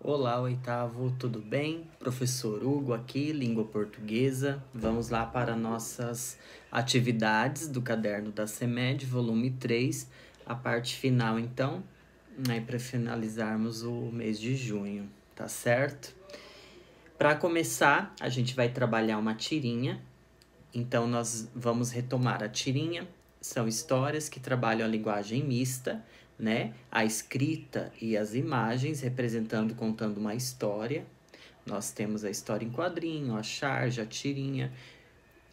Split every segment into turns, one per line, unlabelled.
Olá, oitavo, tudo bem? Professor Hugo aqui, língua portuguesa. Vamos lá para nossas atividades do caderno da CEMED, volume 3, a parte final, então, para finalizarmos o mês de junho, tá certo? Para começar, a gente vai trabalhar uma tirinha. Então, nós vamos retomar a tirinha. São histórias que trabalham a linguagem mista, né? A escrita e as imagens representando, contando uma história. Nós temos a história em quadrinho, a charge, a tirinha.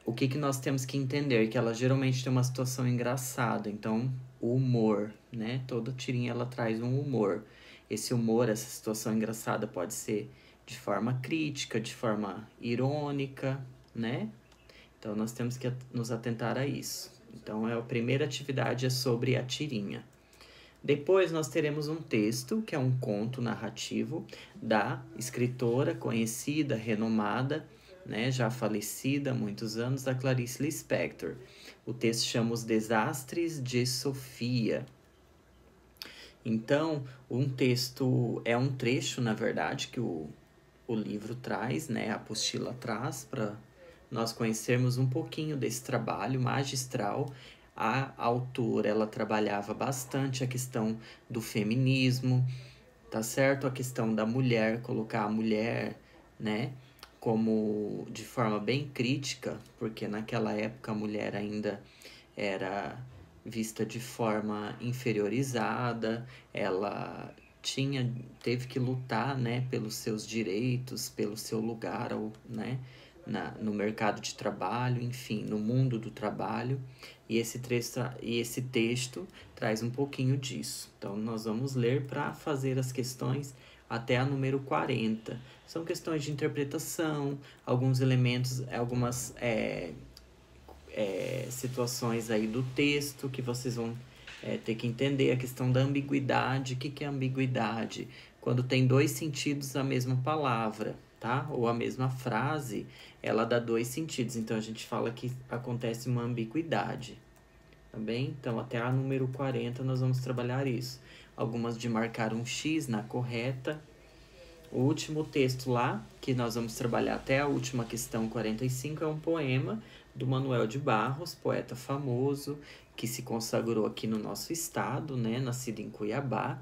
O que nós temos que entender? Que ela geralmente tem uma situação engraçada. Então, o humor, né? Toda tirinha ela traz um humor. Esse humor, essa situação engraçada pode ser de forma crítica, de forma irônica, né? Então, nós temos que nos atentar a isso. Então, a primeira atividade é sobre a tirinha. Depois, nós teremos um texto, que é um conto narrativo da escritora conhecida, renomada, né, já falecida há muitos anos, da Clarice Lispector. O texto chama Os Desastres de Sofia. Então, um texto é um trecho, na verdade, que o livro traz, né, a apostila traz para nós conhecermos um pouquinho desse trabalho magistral. A autora, ela trabalhava bastante a questão do feminismo, tá certo? A questão da mulher, colocar a mulher, né, como de forma bem crítica, porque naquela época a mulher ainda era vista de forma inferiorizada, ela teve que lutar, né, pelos seus direitos, pelo seu lugar, né, no mercado de trabalho, enfim, no mundo do trabalho. E esse texto traz um pouquinho disso. Então, nós vamos ler para fazer as questões até a número 40. São questões de interpretação, alguns elementos, algumas situações aí do texto que vocês vão ter que entender. A questão da ambiguidade. O que é ambiguidade? Quando tem dois sentidos a mesma palavra, tá? Ou a mesma frase, ela dá dois sentidos. Então, a gente fala que acontece uma ambiguidade, tá bem? Então, até a número 40 nós vamos trabalhar isso. Algumas de marcar um X na correta. O último texto lá, que nós vamos trabalhar até a última questão 45, é um poema do Manuel de Barros, poeta famoso, que se consagrou aqui no nosso estado, né? Nascido em Cuiabá,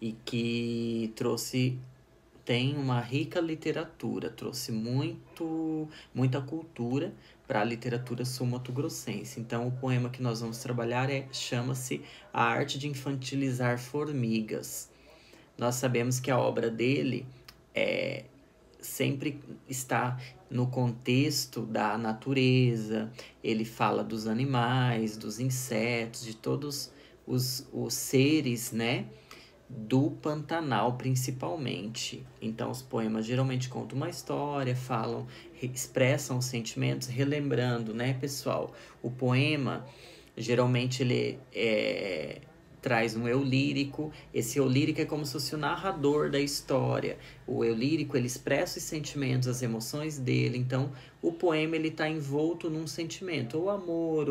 e que tem uma rica literatura, trouxe muita cultura para a literatura sul-mato-grossense. Então, o poema que nós vamos trabalhar chama-se A Arte de Infantilizar Formigas. Nós sabemos que a obra dele sempre está no contexto da natureza. Ele fala dos animais, dos insetos, de todos os seres, né? Do Pantanal, principalmente. Então, os poemas geralmente contam uma história, expressam sentimentos, relembrando, né, pessoal? O poema, geralmente, ele traz um eu lírico. Esse eu lírico é como se fosse o narrador da história. O eu lírico, ele expressa os sentimentos, as emoções dele. Então, o poema, ele está envolto num sentimento, ou amor,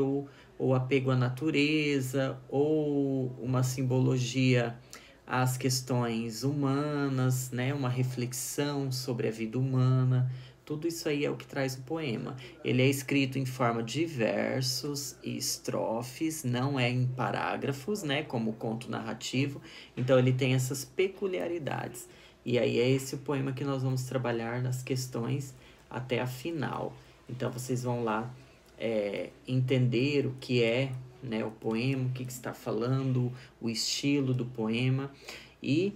ou apego à natureza, ou uma simbologia às questões humanas, né? Uma reflexão sobre a vida humana. Tudo isso aí é o que traz o poema. Ele é escrito em forma de versos e estrofes, não é em parágrafos, né? Como conto narrativo. Então ele tem essas peculiaridades. E aí é esse o poema que nós vamos trabalhar nas questões até a final. Então vocês vão lá entender o que é, né, o poema, o que está falando, o estilo do poema. E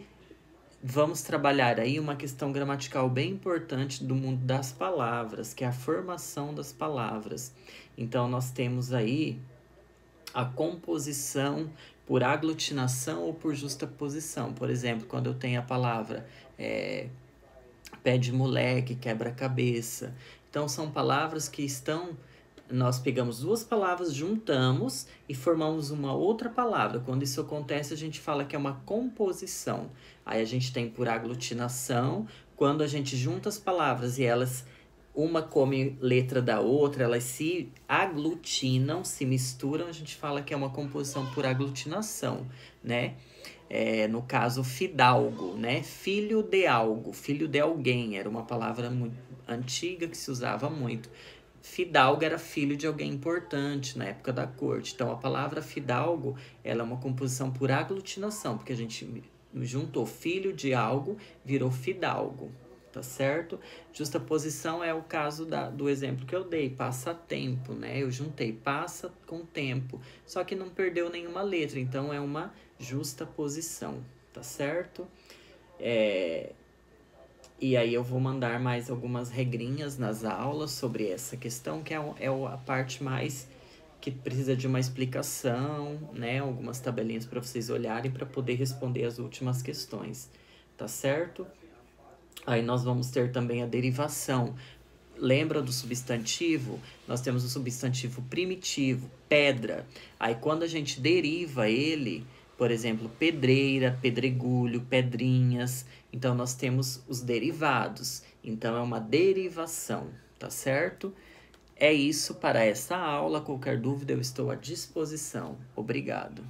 vamos trabalhar aí uma questão gramatical bem importante do mundo das palavras, que é a formação das palavras. Então, nós temos aí a composição por aglutinação ou por justaposição. Por exemplo, quando eu tenho a palavra pé de moleque, quebra-cabeça. Então, são palavras que nós pegamos duas palavras, juntamos e formamos uma outra palavra. Quando isso acontece, a gente fala que é uma composição. Aí a gente tem por aglutinação, quando a gente junta as palavras e uma come letra da outra, elas se aglutinam, se misturam, a gente fala que é uma composição por aglutinação, né? no caso, fidalgo, né? Filho de algo, filho de alguém. Era uma palavra muito antiga que se usava muito. Fidalgo era filho de alguém importante na época da corte. Então, a palavra fidalgo, ela é uma composição por aglutinação, porque a gente juntou filho de algo, virou fidalgo, tá certo? Justaposição é o caso do exemplo que eu dei, passatempo, né? Eu juntei passa com tempo, só que não perdeu nenhuma letra, então é uma justaposição, tá certo? E aí eu vou mandar mais algumas regrinhas nas aulas sobre essa questão, que é a parte mais que precisa de uma explicação, né? Algumas tabelinhas para vocês olharem para poder responder as últimas questões, tá certo? Aí nós vamos ter também a derivação. Lembra do substantivo? Nós temos o substantivo primitivo, pedra. Aí quando a gente deriva ele, por exemplo, pedreira, pedregulho, pedrinhas, então nós temos os derivados. Então é uma derivação, tá certo? É isso para essa aula. Qualquer dúvida eu estou à disposição. Obrigado.